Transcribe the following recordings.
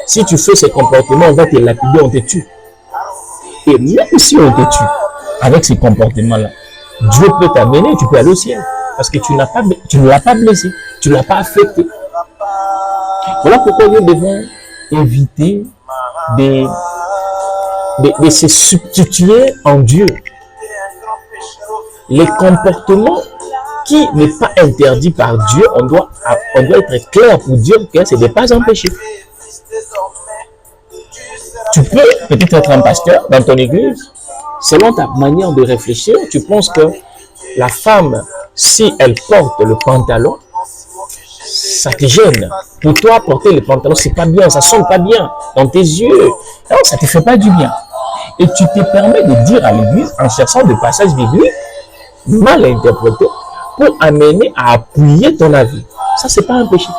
Si tu fais ces comportements, on va te lapider, on te tue. Et même si on te tue, avec ces comportements-là, Dieu peut t'amener, tu peux aller au ciel. Parce que tu ne l'as pas blessé, tu ne l'as pas affecté. Voilà pourquoi nous devons éviter de se substituer en Dieu. Les comportements qui n'est pas interdit par Dieu, on doit être clair pour dire que ce n'est pas un péché. Tu peux peut-être être un pasteur dans ton église, selon ta manière de réfléchir, tu penses que la femme, si elle porte le pantalon, ça te gêne. Pour toi, porter le pantalon, c'est pas bien, ça sonne pas bien dans tes yeux. Non, ça te fait pas du bien. Et tu te permets de dire à l'église, en cherchant des passages bibliques mal interprétés, pour amener à appuyer ton avis. Ça, c'est pas un péché.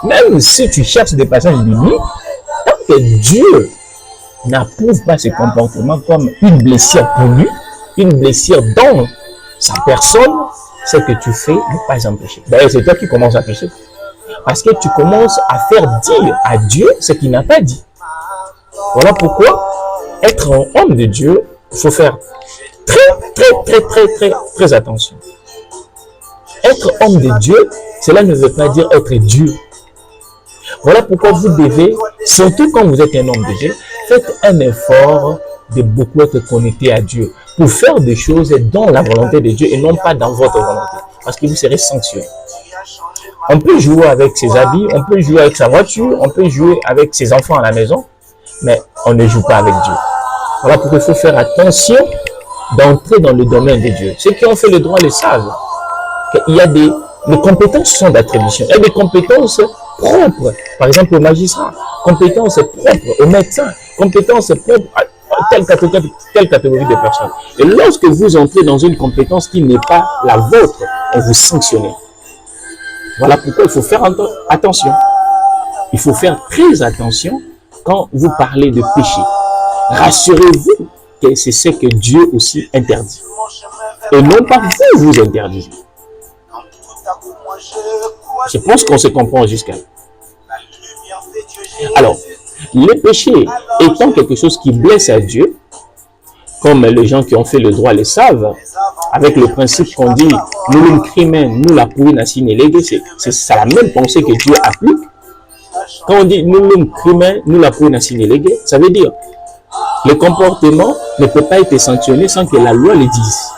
Même si tu cherches des passages bibliques, tant que Dieu n'approuve pas ce comportement comme une blessure pour lui, une blessure dans sa personne, ce que tu fais n'est pas un péché. D'ailleurs, c'est toi qui commences à pécher. Parce que tu commences à faire dire à Dieu ce qu'il n'a pas dit. Voilà pourquoi être un homme de Dieu, il faut faire très attention. Être homme de Dieu, cela ne veut pas dire être Dieu. Voilà pourquoi vous devez, surtout quand vous êtes un homme de Dieu, faites un effort de beaucoup être connecté à Dieu pour faire des choses dans la volonté de Dieu et non pas dans votre volonté, parce que vous serez sanctionné. On peut jouer avec ses habits, on peut jouer avec sa voiture, on peut jouer avec ses enfants à la maison, mais on ne joue pas avec Dieu. Voilà pourquoi il faut faire attention d'entrer dans le domaine de Dieu. Ceux qui ont fait le droit le savent. Il y a les compétences sont d'attribution. Il y a des compétences propres, par exemple aux magistrats, compétences propres aux médecins, compétences propres à telle catégorie de personnes. Et lorsque vous entrez dans une compétence qui n'est pas la vôtre, on vous sanctionne. Voilà pourquoi il faut faire attention. Il faut faire très attention quand vous parlez de péché. Rassurez-vous que c'est ce que Dieu aussi interdit. Et non pas vous interdisez. Je pense qu'on se comprend jusqu'à là. Alors, le péché étant quelque chose qui blesse à Dieu, comme les gens qui ont fait le droit le savent, avec le principe qu'on dit « nous le crimen, nous la pourrine à sinéléguer », c'est la même pensée que Dieu applique. Quand on dit « nous le crimen, nous la pourrine à sinéléguer », ça veut dire le comportement ne peut pas être sanctionné sans que la loi le dise.